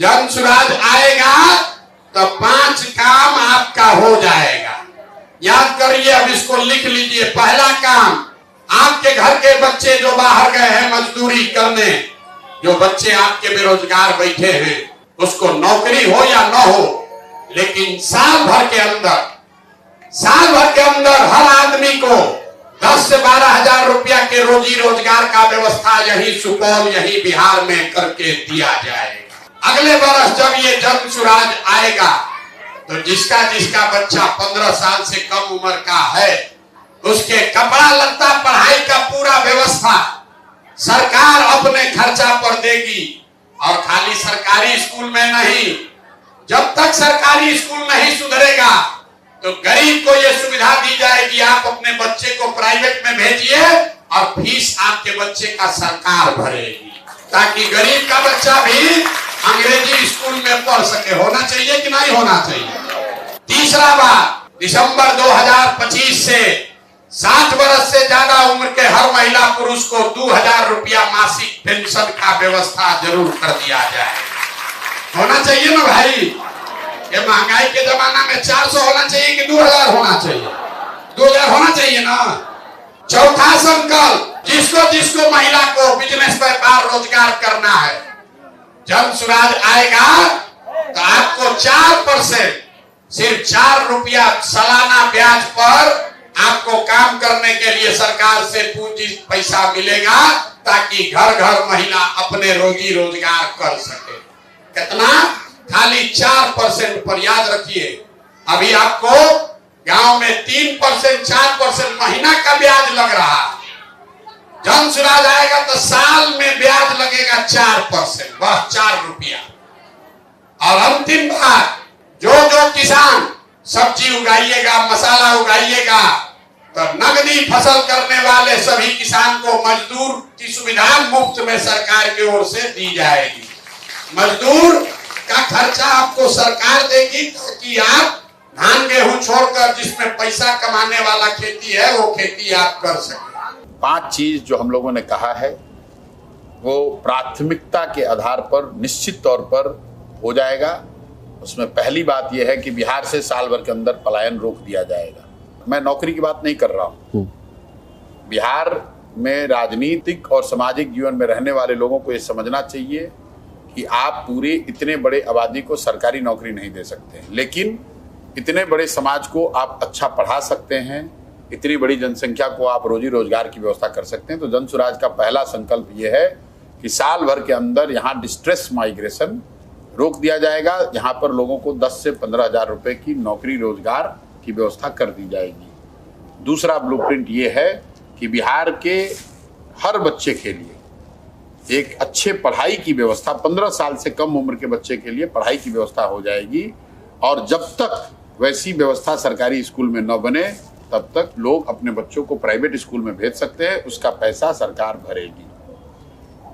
जन सुराज आएगा तो 5 काम आपका हो जाएगा। याद करिए, अब इसको लिख लीजिए। पहला काम, आपके घर के बच्चे जो बाहर गए हैं मजदूरी करने, जो बच्चे आपके बेरोजगार बैठे हैं, उसको नौकरी हो या न हो, लेकिन साल भर के अंदर हर आदमी को 10 से 12 हजार रुपया के रोजी रोजगार का व्यवस्था यही सुपौल, यही बिहार में करके दिया जाएगा। अगले वर्ष जब ये जन सुराज आएगा तो जिसका बच्चा 15 साल से कम उम्र का है, उसके कपड़ा लत्ता पढ़ाई का पूरा व्यवस्था सरकार अपने खर्चा पर देगी। और खाली सरकारी स्कूल में नहीं, जब तक सरकारी स्कूल नहीं सुधरेगा तो गरीब को यह सुविधा दी जाएगी, आप अपने बच्चे को प्राइवेट में भेजिए और फीस आपके बच्चे का सरकार भरेगी, ताकि गरीब का बच्चा भी अंग्रेजी स्कूल में पढ़ सके। होना चाहिए कि नहीं होना चाहिए? तीसरा बात, दिसंबर 2025 से 60 वर्ष से ज्यादा उम्र के हर महिला पुरुष को 2000 रुपया मासिक पेंशन का व्यवस्था जरूर कर दिया जाए। होना चाहिए ना भाई? ये महंगाई के जमाना में 400 होना चाहिए कि 2000 होना चाहिए? 2000 होना चाहिए ना। चौथा संकल्प, जिसको महिला को बिजनेस व्यापार रोजगार करना है, जब सुराज आएगा तो आपको 4%, सिर्फ 4 रुपया सालाना ब्याज पर आपको काम करने के लिए सरकार से पूंजी पैसा मिलेगा, ताकि घर घर महिला अपने रोजी रोजगार कर सके। कितना? खाली 4% पर। याद रखिए, अभी आपको गांव में 3%, 4% महीना का ब्याज लग रहा है। जन सुराज आएगा तो साल में ब्याज लगेगा 4%, बस 4 रुपया। और अंतिम बात, जो किसान सब्जी उगाइएगा, मसाला उगाइएगा, तो नगदी फसल करने वाले सभी किसान को मजदूर की सुविधा मुफ्त में सरकार की ओर से दी जाएगी। मजदूर का खर्चा आपको सरकार देगी, ताकि आप धान गेहूं छोड़कर जिसमें पैसा कमाने वाला खेती है, वो खेती आप कर सकें। 5 चीज जो हम लोगों ने कहा है वो प्राथमिकता के आधार पर निश्चित तौर पर हो जाएगा। उसमें पहली बात यह है कि बिहार से साल भर के अंदर पलायन रोक दिया जाएगा। मैं नौकरी की बात नहीं कर रहा हूँ। बिहार में राजनीतिक और सामाजिक जीवन में रहने वाले लोगों को ये समझना चाहिए कि आप पूरे इतने बड़े आबादी को सरकारी नौकरी नहीं दे सकते, लेकिन इतने बड़े समाज को आप अच्छा पढ़ा सकते हैं, इतनी बड़ी जनसंख्या को आप रोजी रोजगार की व्यवस्था कर सकते हैं। तो जन सुराज का पहला संकल्प ये है कि साल भर के अंदर यहाँ डिस्ट्रेस माइग्रेशन रोक दिया जाएगा। यहाँ पर लोगों को 10 से 15 हजार रुपए की नौकरी रोजगार की व्यवस्था कर दी जाएगी। दूसरा ब्लूप्रिंट ये है कि बिहार के हर बच्चे के लिए एक अच्छे पढ़ाई की व्यवस्था, 15 साल से कम उम्र के बच्चे के लिए पढ़ाई की व्यवस्था हो जाएगी। और जब तक वैसी व्यवस्था सरकारी स्कूल में न बने, तब तक लोग अपने बच्चों को प्राइवेट स्कूल में भेज सकते हैं, उसका पैसा सरकार भरेगी।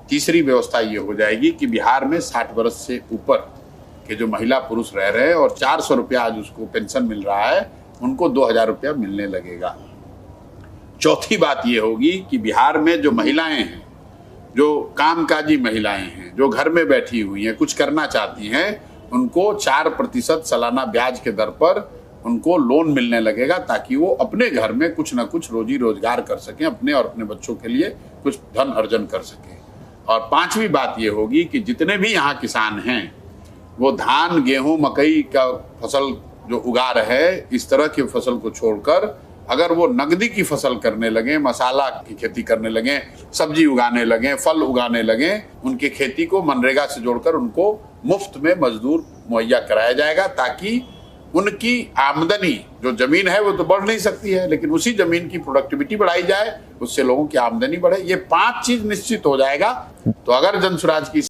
तीसरी व्यवस्था ये हो जाएगी कि बिहार में 60 वर्ष से ऊपर के जो महिला पुरुष रह रहे हैं और 400 रुपया आज उसको पेंशन मिल रहा है, उनको 2000 रुपया मिलने लगेगा। चौथी बात ये होगी कि बिहार में जो महिलाएं हैं, जो कामकाजी महिलाएं हैं, जो घर में बैठी हुई हैं, कुछ करना चाहती हैं, उनको 4% सालाना ब्याज के दर पर उनको लोन मिलने लगेगा, ताकि वो अपने घर में कुछ ना कुछ रोजी रोजगार कर सकें, अपने और अपने बच्चों के लिए कुछ धन अर्जन कर सकें। और पांचवी बात ये होगी कि जितने भी यहाँ किसान हैं, वो धान, गेहूं, मकई का फसल जो उगा रहे हैं, इस तरह की फसल को छोड़कर अगर वो नगदी की फसल करने लगे, मसाला की खेती करने लगे, सब्जी उगाने लगे, फल उगाने लगे, उनकी खेती को मनरेगा से जोड़कर उनको मुफ्त में मजदूर मुहैया कराया जाएगा, ताकि उनकी आमदनी, जो जमीन है वो तो बढ़ नहीं सकती है, लेकिन उसी जमीन की प्रोडक्टिविटी बढ़ाई जाए, उससे लोगों की आमदनी बढ़े। ये 5 चीज निश्चित हो जाएगा। तो अगर जन सुराज की